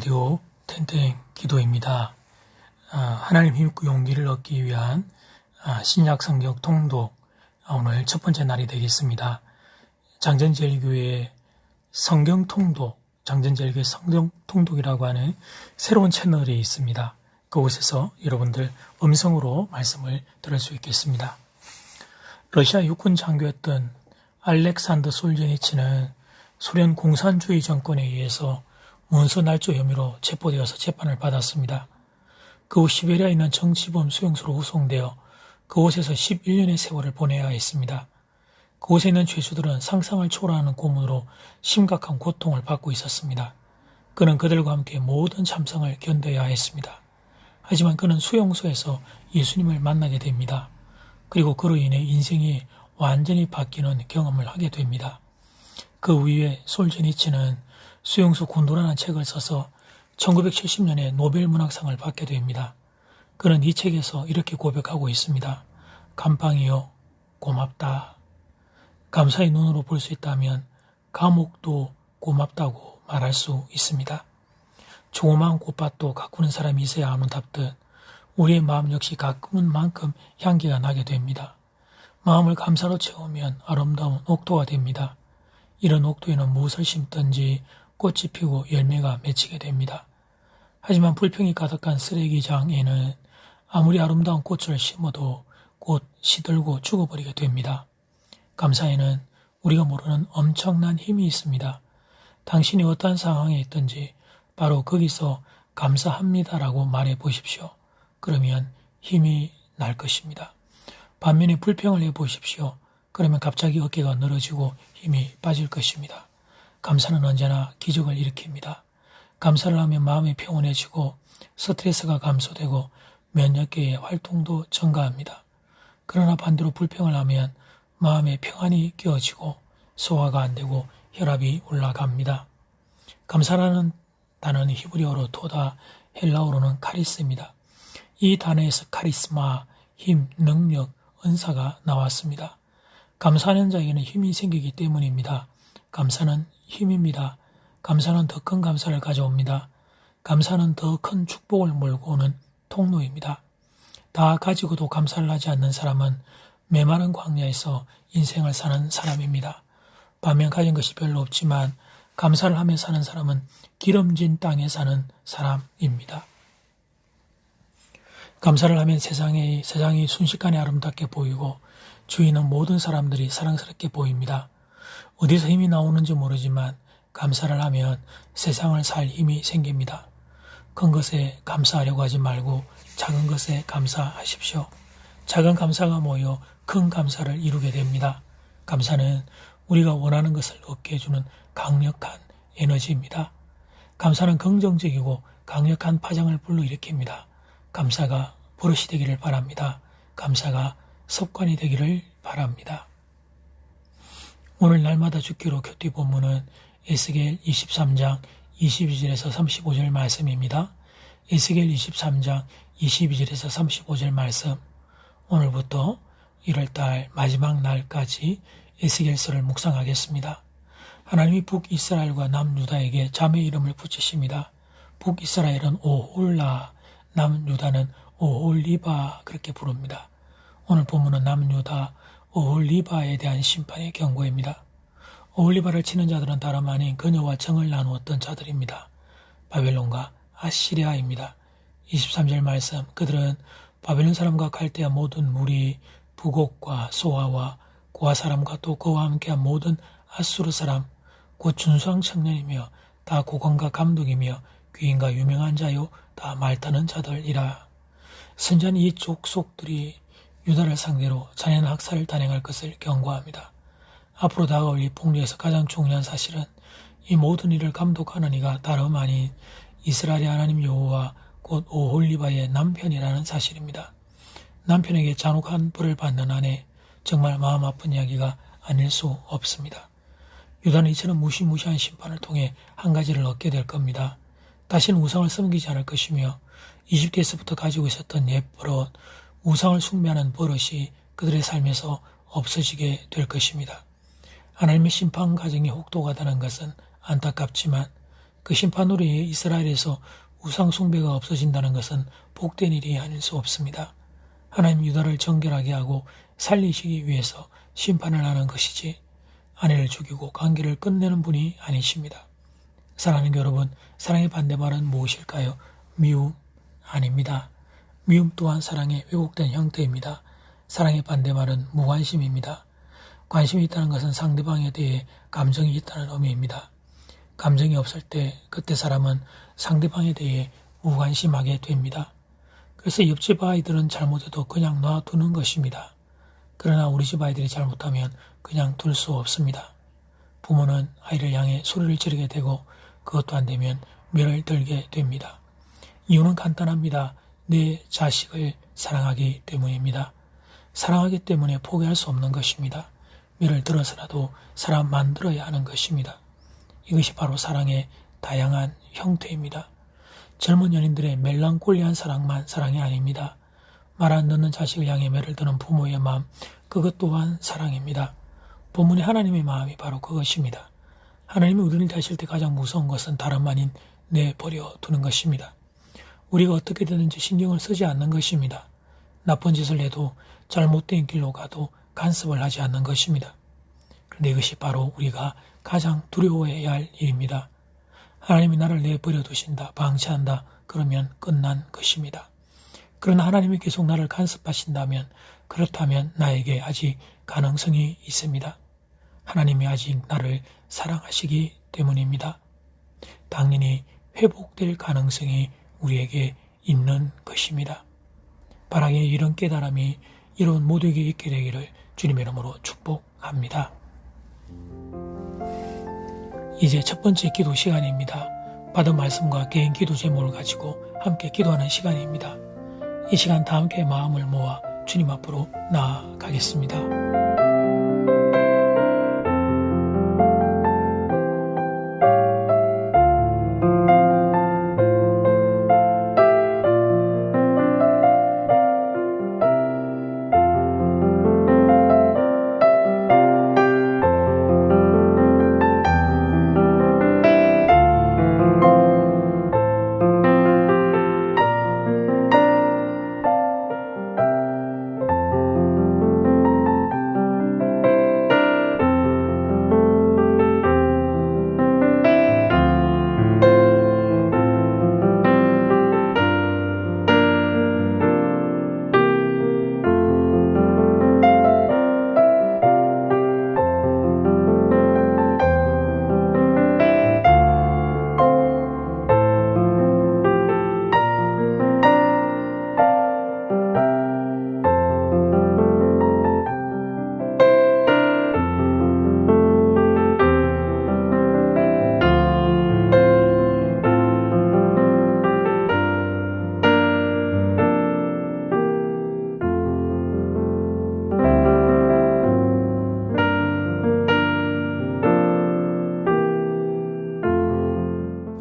라디오 텐텐 기도입니다. 하나님 힘있고 용기를 얻기 위한 신약 성경 통독, 오늘 첫 번째 날이 되겠습니다. 장전제일교회의 성경 통독, 장전제일교회 성경 통독이라고 하는 새로운 채널이 있습니다. 그곳에서 여러분들 음성으로 말씀을 들을 수 있겠습니다. 러시아 육군 장교였던 알렉산더 솔제니치는 소련 공산주의 정권에 의해서 문서 날조 혐의로 체포되어서 재판을 받았습니다. 그 후 시베리아에 있는 정치범 수용소로 후송되어 그곳에서 11년의 세월을 보내야 했습니다. 그곳에 있는 죄수들은 상상을 초월하는 고문으로 심각한 고통을 받고 있었습니다. 그는 그들과 함께 모든 참상을 견뎌야 했습니다. 하지만 그는 수용소에서 예수님을 만나게 됩니다. 그리고 그로 인해 인생이 완전히 바뀌는 경험을 하게 됩니다. 그 후에 솔제니치는 수용소 군도라는 책을 써서 1970년에 노벨 문학상을 받게 됩니다. 그는 이 책에서 이렇게 고백하고 있습니다. 감방이여 고맙다. 감사의 눈으로 볼 수 있다면 감옥도 고맙다고 말할 수 있습니다. 조그마한 꽃밭도 가꾸는 사람이 있어야 하는 답듯 우리의 마음 역시 가꾸는 만큼 향기가 나게 됩니다. 마음을 감사로 채우면 아름다운 옥토가 됩니다. 이런 옥토에는 무엇을 심든지 꽃이 피고 열매가 맺히게 됩니다. 하지만 불평이 가득한 쓰레기장에는 아무리 아름다운 꽃을 심어도 곧 시들고 죽어버리게 됩니다. 감사에는 우리가 모르는 엄청난 힘이 있습니다. 당신이 어떠한 상황에 있든지 바로 거기서 감사합니다라고 말해 보십시오. 그러면 힘이 날 것입니다. 반면에 불평을 해보십시오. 그러면 갑자기 어깨가 늘어지고 힘이 빠질 것입니다. 감사는 언제나 기적을 일으킵니다. 감사를 하면 마음이 평온해지고 스트레스가 감소되고 면역계의 활동도 증가합니다. 그러나 반대로 불평을 하면 마음에 평안이 끼어지고 소화가 안 되고 혈압이 올라갑니다. 감사라는 단어는 히브리어로 토다, 헬라어로는 카리스입니다. 이 단어에서 카리스마, 힘, 능력, 은사가 나왔습니다. 감사하는 자에게는 힘이 생기기 때문입니다. 감사는 힘입니다. 감사는 더 큰 감사를 가져옵니다. 감사는 더 큰 축복을 몰고 오는 통로입니다. 다 가지고도 감사를 하지 않는 사람은 메마른 광야에서 인생을 사는 사람입니다. 반면 가진 것이 별로 없지만 감사를 하며 사는 사람은 기름진 땅에 사는 사람입니다. 감사를 하면 세상이 순식간에 아름답게 보이고 주위는 모든 사람들이 사랑스럽게 보입니다. 어디서 힘이 나오는지 모르지만 감사를 하면 세상을 살 힘이 생깁니다. 큰 것에 감사하려고 하지 말고 작은 것에 감사하십시오. 작은 감사가 모여 큰 감사를 이루게 됩니다. 감사는 우리가 원하는 것을 얻게 해주는 강력한 에너지입니다. 감사는 긍정적이고 강력한 파장을 불러일으킵니다. 감사가 버릇이 되기를 바랍니다. 감사가 습관이 되기를 바랍니다. 오늘 날마다 죽기로 큐티 본문은 에스겔 23장 22절에서 35절 말씀입니다. 에스겔 23장 22절에서 35절 말씀, 오늘부터 1월달 마지막 날까지 에스겔서를 묵상하겠습니다. 하나님이 북이스라엘과 남유다에게 자매 이름을 붙이십니다. 북이스라엘은 오홀라, 남유다는 오홀리바 그렇게 부릅니다. 오늘 본문은 남유다 오홀리바에 대한 심판의 경고입니다. 오홀리바를 치는 자들은 다름 아닌 그녀와 정을 나누었던 자들입니다. 바벨론과 아시리아입니다. 23절 말씀, 그들은 바벨론 사람과 갈대아 모든 무리, 부곡과 소아와 고아 사람과 또 그와 함께한 모든 아수르 사람, 곧 준수한 청년이며 다 고관과 감독이며 귀인과 유명한 자요 다 말타는 자들이라. 선지자는 이 족속들이 유다를 상대로 잔인한 학살을 단행할 것을 경고합니다. 앞으로 다가올 이 폭력에서 가장 중요한 사실은 이 모든 일을 감독하는 이가 다름 아닌 이스라엘의 하나님 여호와 곧 오홀리바의 남편이라는 사실입니다. 남편에게 잔혹한 벌을 받는 아내, 정말 마음 아픈 이야기가 아닐 수 없습니다. 유다는 이처럼 무시무시한 심판을 통해 한 가지를 얻게 될 겁니다. 다시는 우상을 섬기지 않을 것이며 이집트에서부터 가지고 있었던 옛버릇, 우상을 숭배하는 버릇이 그들의 삶에서 없어지게 될 것입니다. 하나님의 심판 과정이 혹독하다는 것은 안타깝지만 그 심판으로 인해 이스라엘에서 우상 숭배가 없어진다는 것은 복된 일이 아닐 수 없습니다. 하나님 유다를 정결하게 하고 살리시기 위해서 심판을 하는 것이지 아내를 죽이고 관계를 끝내는 분이 아니십니다. 사랑하는 여러분, 사랑의 반대말은 무엇일까요? 미움? 아닙니다. 미움 또한 사랑의 왜곡된 형태입니다. 사랑의 반대말은 무관심입니다. 관심이 있다는 것은 상대방에 대해 감정이 있다는 의미입니다. 감정이 없을 때 그때 사람은 상대방에 대해 무관심하게 됩니다. 그래서 옆집 아이들은 잘못해도 그냥 놔두는 것입니다. 그러나 우리 집 아이들이 잘못하면 그냥 둘 수 없습니다. 부모는 아이를 향해 소리를 지르게 되고 그것도 안 되면 멸을 들게 됩니다. 이유는 간단합니다. 내 자식을 사랑하기 때문입니다. 사랑하기 때문에 포기할 수 없는 것입니다. 멸을 들어서라도 사람 만들어야 하는 것입니다. 이것이 바로 사랑의 다양한 형태입니다. 젊은 연인들의 멜랑콜리한 사랑만 사랑이 아닙니다. 말 안 듣는 자식을 향해 매를 드는 부모의 마음, 그것 또한 사랑입니다. 본문의 하나님의 마음이 바로 그것입니다. 하나님이 우리를 대하실 때 가장 무서운 것은 다름 아닌 내버려 두는 것입니다. 우리가 어떻게 되는지 신경을 쓰지 않는 것입니다. 나쁜 짓을 해도 잘못된 길로 가도 간섭을 하지 않는 것입니다. 그런데 이것이 바로 우리가 가장 두려워해야 할 일입니다. 하나님이 나를 내버려 두신다, 방치한다, 그러면 끝난 것입니다. 그러나 하나님이 계속 나를 간섭하신다면, 그렇다면 나에게 아직 가능성이 있습니다. 하나님이 아직 나를 사랑하시기 때문입니다. 당연히 회복될 가능성이 우리에게 있는 것입니다. 바라기에 이런 깨달음이 이런 모두에게 있게 되기를 주님의 이름으로 축복합니다. 이제 첫 번째 기도 시간입니다. 받은 말씀과 개인 기도 제목을 가지고 함께 기도하는 시간입니다. 이 시간 다 함께 마음을 모아 주님 앞으로 나아가겠습니다.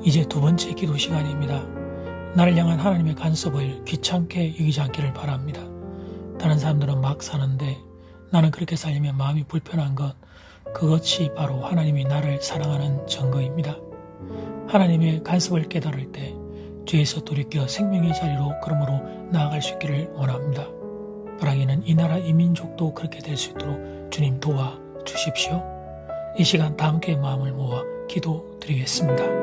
이제 두 번째 기도 시간입니다. 나를 향한 하나님의 간섭을 귀찮게 여기지 않기를 바랍니다. 다른 사람들은 막 사는데 나는 그렇게 살려면 마음이 불편한 것, 그것이 바로 하나님이 나를 사랑하는 증거입니다. 하나님의 간섭을 깨달을 때 죄에서 돌이켜 생명의 자리로 그러므로 나아갈 수 있기를 원합니다. 바라기는 이 나라 이 민족도 그렇게 될 수 있도록 주님 도와주십시오. 이 시간 다 함께 마음을 모아 기도드리겠습니다.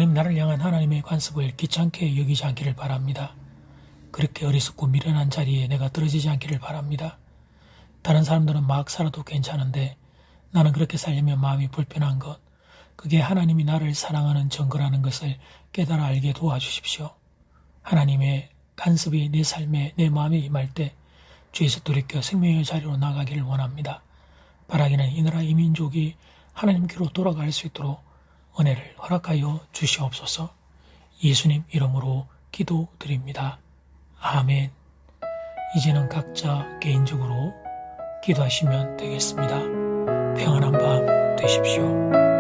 하나님 나를 향한 하나님의 관습을 귀찮게 여기지 않기를 바랍니다. 그렇게 어리석고 미련한 자리에 내가 떨어지지 않기를 바랍니다. 다른 사람들은 막 살아도 괜찮은데 나는 그렇게 살려면 마음이 불편한 것, 그게 하나님이 나를 사랑하는 증거라는 것을 깨달아 알게 도와주십시오. 하나님의 간섭이 내 삶에 내 마음에 임할 때 주에서 돌이켜 생명의 자리로 나가기를 원합니다. 바라기는 이 나라 이 민족이 하나님께로 돌아갈 수 있도록 은혜를 허락하여 주시옵소서. 예수님 이름으로 기도드립니다. 아멘. 이제는 각자 개인적으로 기도하시면 되겠습니다. 평안한 밤 되십시오.